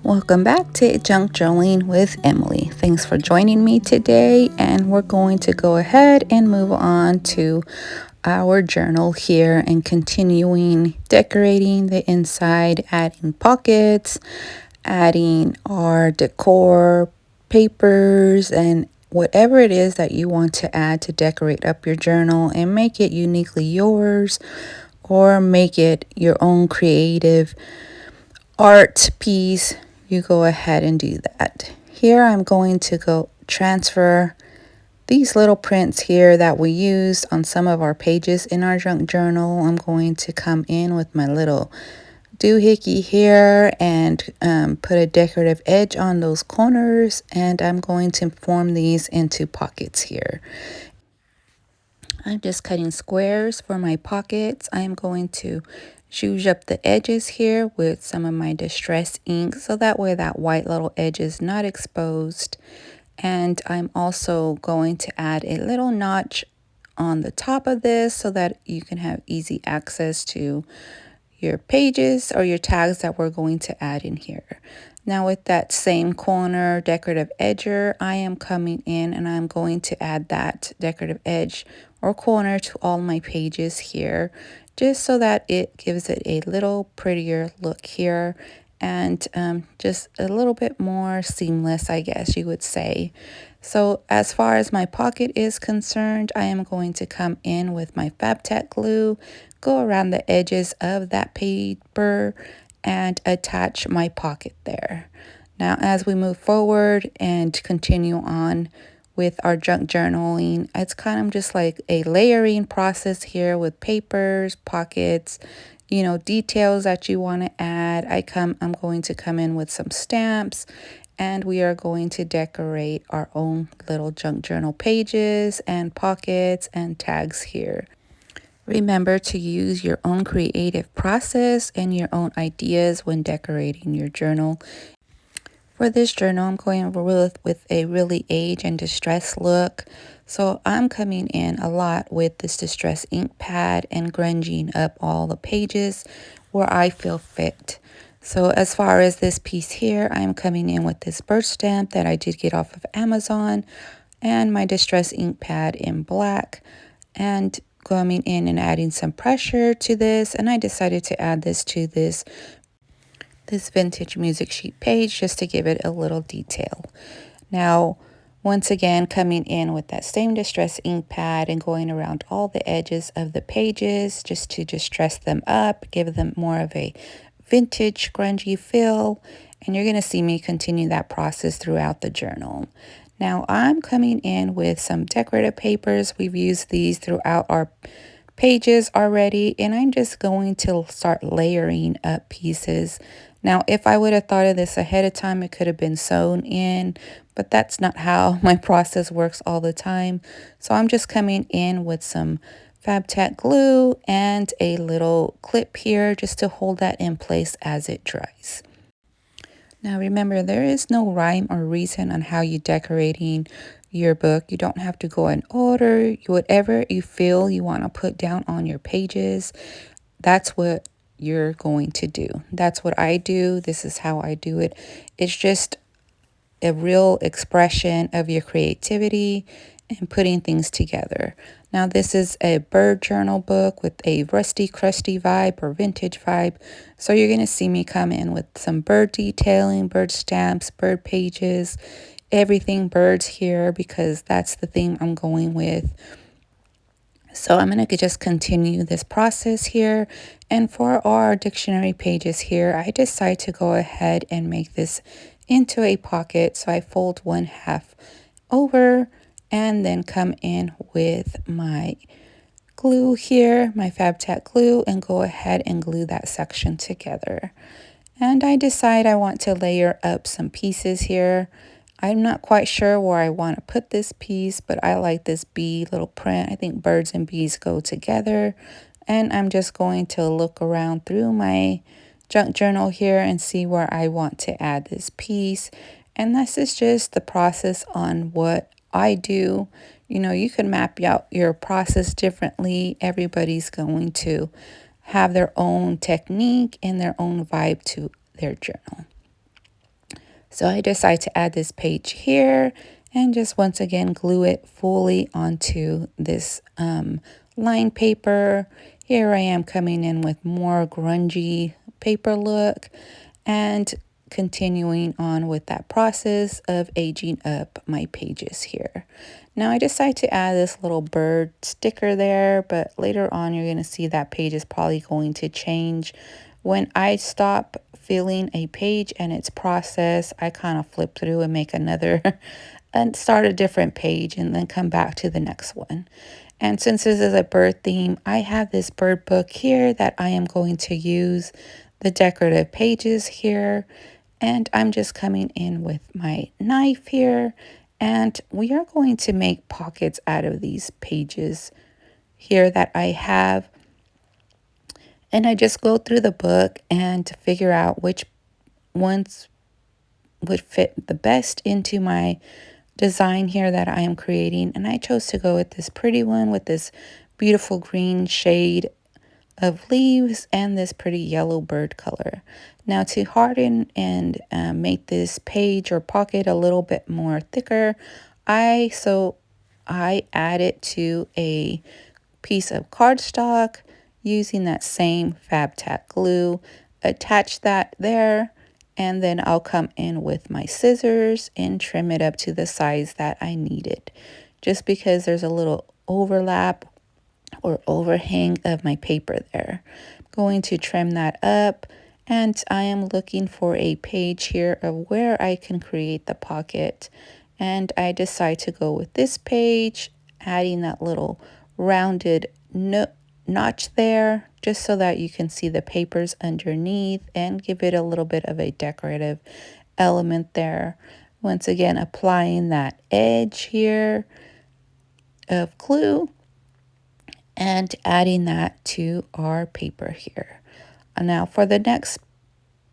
Welcome back to Junk Journaling with Emily. Thanks for joining me today, and we're going to go ahead and move on to our journal here and continuing decorating the inside, adding pockets, adding our decor papers, and whatever it is that you want to add to decorate up your journal and make it uniquely yours or make it your own creative art piece. You go ahead and do that. Here I'm going to go transfer these little prints here that we used on some of our pages in our junk journal. I'm going to come in with my little doohickey here and put a decorative edge on those corners, and I'm going to form these into pockets here. I'm just cutting squares for my pockets. I'm going to zhuzh up the edges here with some of my distress ink so that way that white little edge is not exposed. And I'm also going to add a little notch on the top of this so that you can have easy access to your pages or your tags that we're going to add in here. Now with that same corner decorative edger, I am coming in and I'm going to add that decorative edge or corner to all my pages here, just so that it gives it a little prettier look here and just a little bit more seamless, I guess you would say. So as far as my pocket is concerned, I am going to come in with my Fabtac glue, go around the edges of that paper and attach my pocket there. Now as we move forward and continue on with our junk journaling, it's kind of just like a layering process here with papers, pockets, details that you want to add. I'm going to come in with some stamps, and we are going to decorate our own little junk journal pages and pockets and tags here. Remember to use your own creative process and your own ideas when decorating your journal. For this journal, I'm going with a really age and distress look. So I'm coming in a lot with this distress ink pad and grunging up all the pages where I feel fit. So as far as this piece here, I'm coming in with this bird stamp that I did get off of Amazon and my distress ink pad in black, and coming in and adding some pressure to this. And I decided to add this to this vintage music sheet page just to give it a little detail. Now, once again, coming in with that same distress ink pad and going around all the edges of the pages just to distress them up, give them more of a vintage grungy feel. And you're going to see me continue that process throughout the journal. Now, I'm coming in with some decorative papers. We've used these throughout our pages already, and I'm just going to start layering up pieces. Now, if I would have thought of this ahead of time, it could have been sewn in, but that's not how my process works all the time. So I'm just coming in with some Fabtac glue and a little clip here just to hold that in place as it dries. Now remember, there is no rhyme or reason on how you're decorating your book. You don't have to go in order. Whatever you feel you want to put down on your pages, that's what you're going to do. That's what I do. This is how I do it. It's just a real expression of your creativity and putting things together. Now this is a bird journal book with a rusty crusty vibe or vintage vibe. So you're going to see me come in with some bird detailing, bird stamps, bird pages, everything birds here because that's the theme I'm going with. So I'm going to just continue this process here. And for our dictionary pages here, I decide to go ahead and make this into a pocket. So I fold one half over and then come in with my glue here, my Fabtac glue, and go ahead and glue that section together. And I decide I want to layer up some pieces here. I'm not quite sure where I want to put this piece, but I like this bee little print. I think birds and bees go together. And I'm just going to look around through my junk journal here and see where I want to add this piece. And this is just the process on what I do. You can map out your process differently. Everybody's going to have their own technique and their own vibe to their journal. So I decide to add this page here and just once again glue it fully onto this line paper. Here I am coming in with more grungy paper look and continuing on with that process of aging up my pages here. Now I decide to add this little bird sticker there, but later on you're going to see that page is probably going to change. When I stop filling a page and its process, I kind of flip through and make another and start a different page and then come back to the next one. And since this is a bird theme, I have this bird book here that I am going to use the decorative pages here. And I'm just coming in with my knife here. And we are going to make pockets out of these pages here that I have. And I just go through the book and figure out which ones would fit the best into my design here that I am creating. And I chose to go with this pretty one with this beautiful green shade of leaves and this pretty yellow bird color. Now to harden and make this page or pocket a little bit more thicker, I add it to a piece of cardstock using that same Fab-Tac glue, attach that there, and then I'll come in with my scissors and trim it up to the size that I need it. Just because there's a little overlap or overhang of my paper there. I'm going to trim that up, and I am looking for a page here of where I can create the pocket. And I decide to go with this page, adding that little rounded notch there just so that you can see the papers underneath and give it a little bit of a decorative element there. Once again, applying that edge here of glue and adding that to our paper here. Now for the next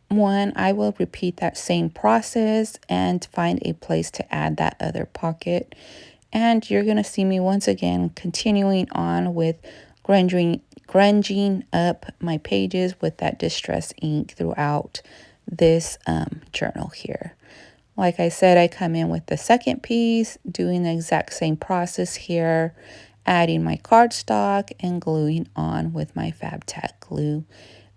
one, I will repeat that same process and find a place to add that other pocket. And you're going to see me once again continuing on with grunging up my pages with that distress ink throughout this journal here. Like I said, I come in with the second piece, doing the exact same process here, adding my cardstock and gluing on with my Fab-Tac glue.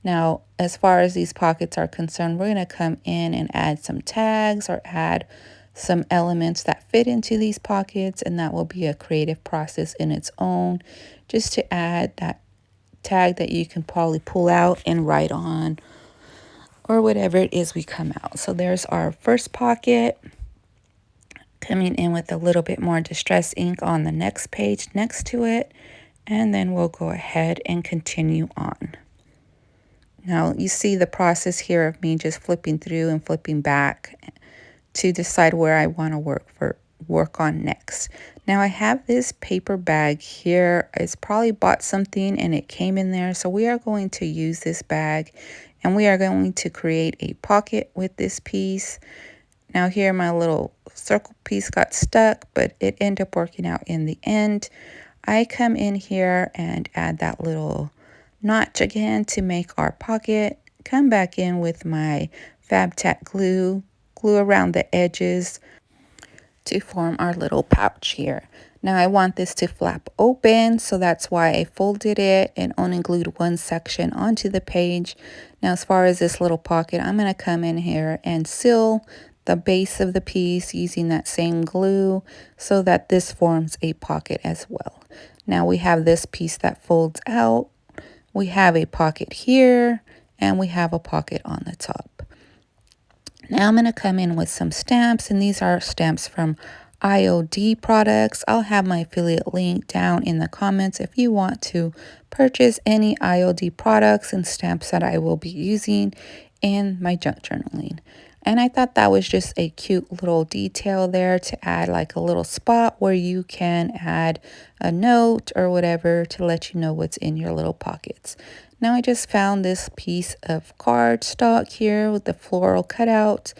Now, as far as these pockets are concerned, we're going to come in and add some tags or add some elements that fit into these pockets, and that will be a creative process in its own, just to add that tag that you can probably pull out and write on or whatever it is we come out. So there's our first pocket, coming in with a little bit more distress ink on the next page next to it, and then we'll go ahead and continue on. Now you see the process here of me just flipping through and flipping back to decide where I want to work on next. Now I have this paper bag here. It's probably bought something and it came in there, so we are going to use this bag and we are going to create a pocket with this piece. Now here my little circle piece got stuck, but it ended up working out in the end. I come in here and add that little notch again to make our pocket. Come back in with my Fab-Tac glue around the edges to form our little pouch here. Now I want this to flap open, so that's why I folded it and only glued one section onto the page. Now as far as this little pocket, I'm going to come in here and seal the base of the piece using that same glue so that this forms a pocket as well. Now we have this piece that folds out. We have a pocket here and we have a pocket on the top. Now I'm going to come in with some stamps, and these are stamps from IOD products. I'll have my affiliate link down in the comments if you want to purchase any IOD products and stamps that I will be using in my junk journaling. And I thought that was just a cute little detail there to add like a little spot where you can add a note or whatever to let you know what's in your little pockets. Now I just found this piece of cardstock here with the floral cutout.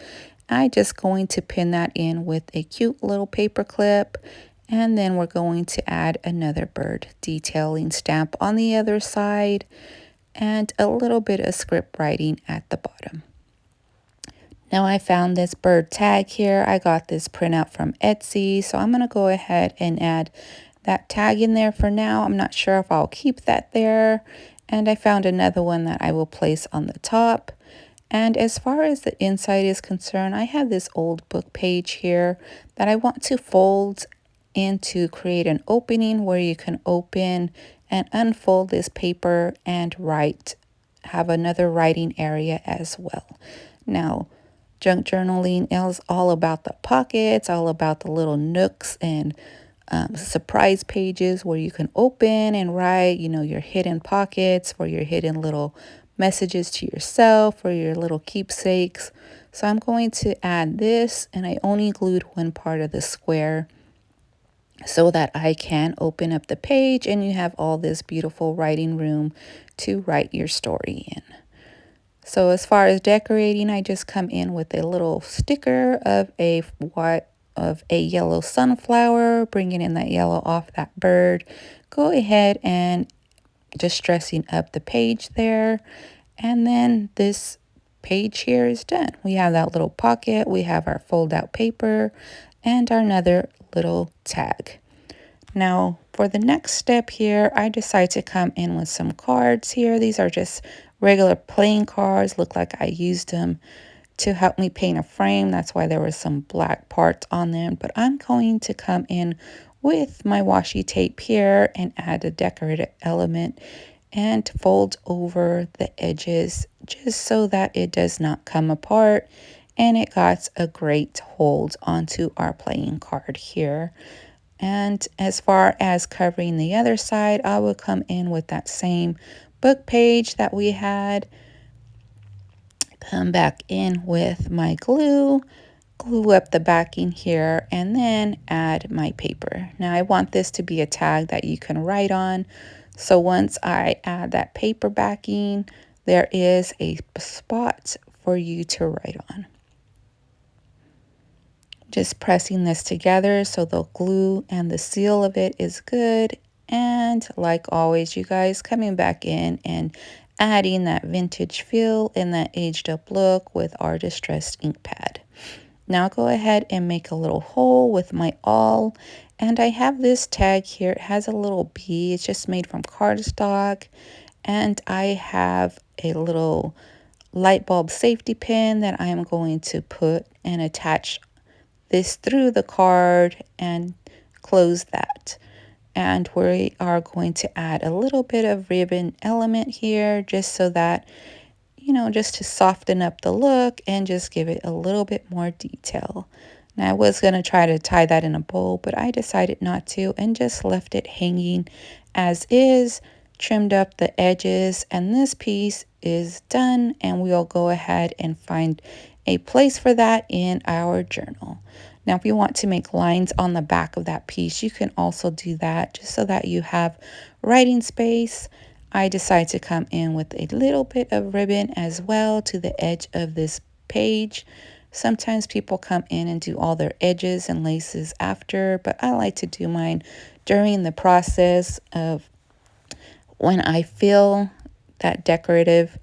I'm just going to pin that in with a cute little paper clip, and then we're going to add another bird detailing stamp on the other side and a little bit of script writing at the bottom. Now I found this bird tag here. I got this printout from Etsy, so I'm going to go ahead and add that tag in there for now. I'm not sure if I'll keep that there. And I found another one that I will place on the top. And as far as the inside is concerned, I have this old book page here that I want to fold in to create an opening where you can open and unfold this paper and write, have another writing area as well. Now, junk journaling is all about the pockets, all about the little nooks and surprise pages where you can open and write, your hidden pockets for your hidden little messages to yourself or your little keepsakes. So I'm going to add this, and I only glued one part of the square so that I can open up the page and you have all this beautiful writing room to write your story in. So as far as decorating, I just come in with a little sticker of a yellow sunflower, bringing in that yellow off that bird. Go ahead and just dressing up the page there. And then this page here is done. We have that little pocket, we have our fold out paper, and our another little tag. Now for the next step here, I decide to come in with some cards here. These are just regular plain cards. Look like I used them to help me paint a frame. That's why there were some black parts on them. But I'm going to come in with my washi tape here and add a decorative element and fold over the edges just so that it does not come apart and it got a great hold onto our playing card here. And as far as covering the other side, I will come in with that same book page that we had. Come back in with my glue up the backing here, and then add my paper. Now I want this to be a tag that you can write on. So once I add that paper backing, there is a spot for you to write on. Just pressing this together so the glue and the seal of it is good. And like always, you guys, coming back in and adding that vintage feel and that aged up look with our distressed ink pad. Now go ahead and make a little hole with my awl. And I have this tag here. It has a little bee. It's just made from cardstock. And I have a little light bulb safety pin that I am going to put and attach this through the card and close that. And we are going to add a little bit of ribbon element here just so that, just to soften up the look and just give it a little bit more detail. Now I was going to try to tie that in a bow, but I decided not to and just left it hanging as is, trimmed up the edges, and this piece is done, and we'll go ahead and find a place for that in our journal. Now, if you want to make lines on the back of that piece, you can also do that just so that you have writing space. I decide to come in with a little bit of ribbon as well to the edge of this page. Sometimes people come in and do all their edges and laces after, but I like to do mine during the process of when I feel that decorative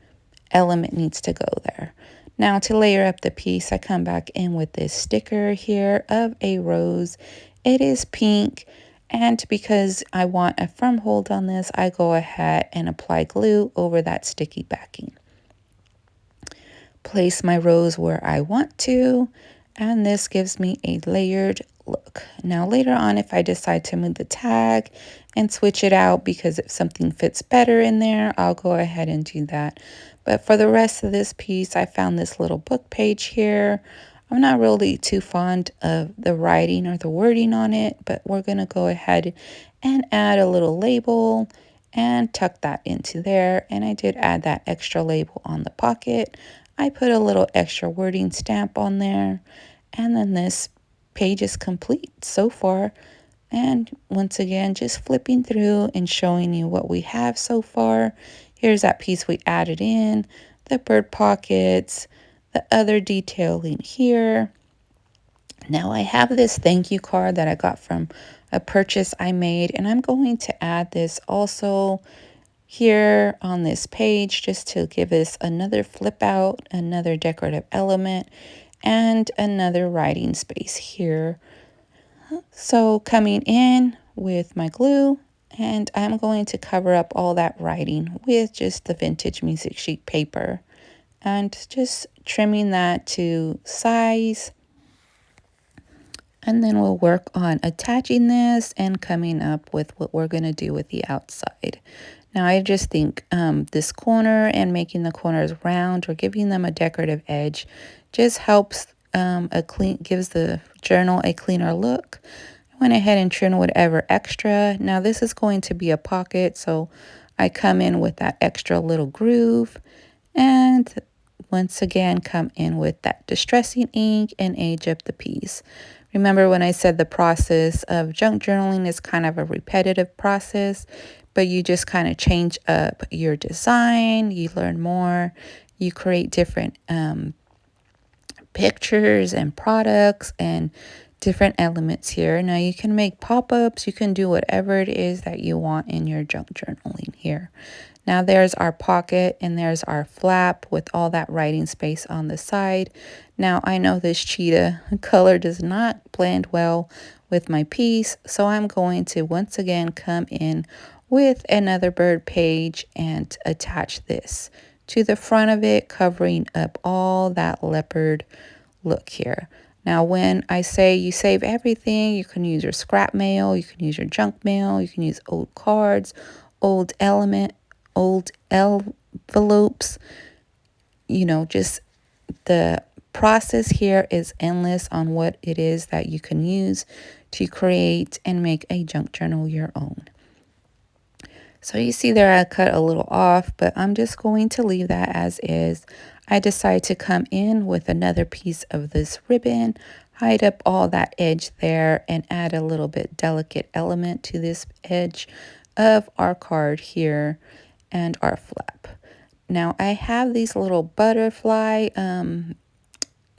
element needs to go there. Now to layer up the piece, I come back in with this sticker here of a rose. It is pink, and because I want a firm hold on this, I go ahead and apply glue over that sticky backing. Place my rose where I want to, and this gives me a layered look. Now later on, if I decide to move the tag and switch it out because if something fits better in there, I'll go ahead and do that. But for the rest of this piece, I found this little book page here. I'm not really too fond of the writing or the wording on it, but we're going to go ahead and add a little label and tuck that into there. And I did add that extra label on the pocket. I put a little extra wording stamp on there, and then this page is complete so far. And once again, just flipping through and showing you what we have so far. Here's that piece we added in, the bird pockets, the other detailing here. Now I have this thank you card that I got from a purchase I made, and I'm going to add this also here on this page just to give us another flip out, another decorative element, and another writing space here. So coming in with my glue, and I'm going to cover up all that writing with just the vintage music sheet paper and just trimming that to size. And then we'll work on attaching this and coming up with what we're going to do with the outside. Now I just think this corner and making the corners round or giving them a decorative edge just helps gives the journal a cleaner look. I went ahead and trimmed whatever extra. Now this is going to be a pocket, so I come in with that extra little groove and once again come in with that distressing ink and age up the piece. Remember when I said the process of junk journaling is kind of a repetitive process, but you just kind of change up your design, you learn more, you create different pictures and products and different elements here. Now you can make pop-ups, you can do whatever it is that you want in your junk journaling here. Now there's our pocket and there's our flap with all that writing space on the side. Now I know this cheetah color does not blend well with my piece, so I'm going to once again come in with another bird page and attach this to the front of it, covering up all that leopard look here. Now, when I say you save everything, you can use your scrap mail, you can use your junk mail, you can use old cards, old envelopes, just the process here is endless on what it is that you can use to create and make a junk journal your own. So you see there I cut a little off, but I'm just going to leave that as is. I decide to come in with another piece of this ribbon, hide up all that edge there, and add a little bit delicate element to this edge of our card here and our flap. Now I have these little butterfly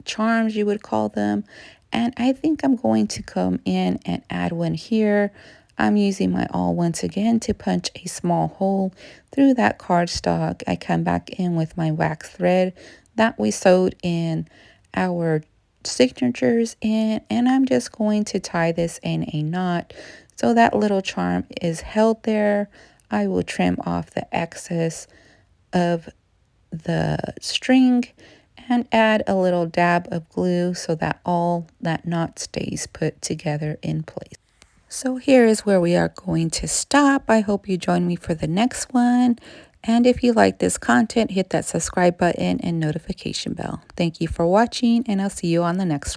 charms, you would call them, and I think I'm going to come in and add one here. I'm using my awl once again to punch a small hole through that cardstock. I come back in with my wax thread that we sewed in our signatures in, and I'm just going to tie this in a knot so that little charm is held there. I will trim off the excess of the string and add a little dab of glue so that all that knot stays put together in place. So here is where we are going to stop. I hope you join me for the next one. And if you like this content, hit that subscribe button and notification bell. Thank you for watching, and I'll see you on the next one.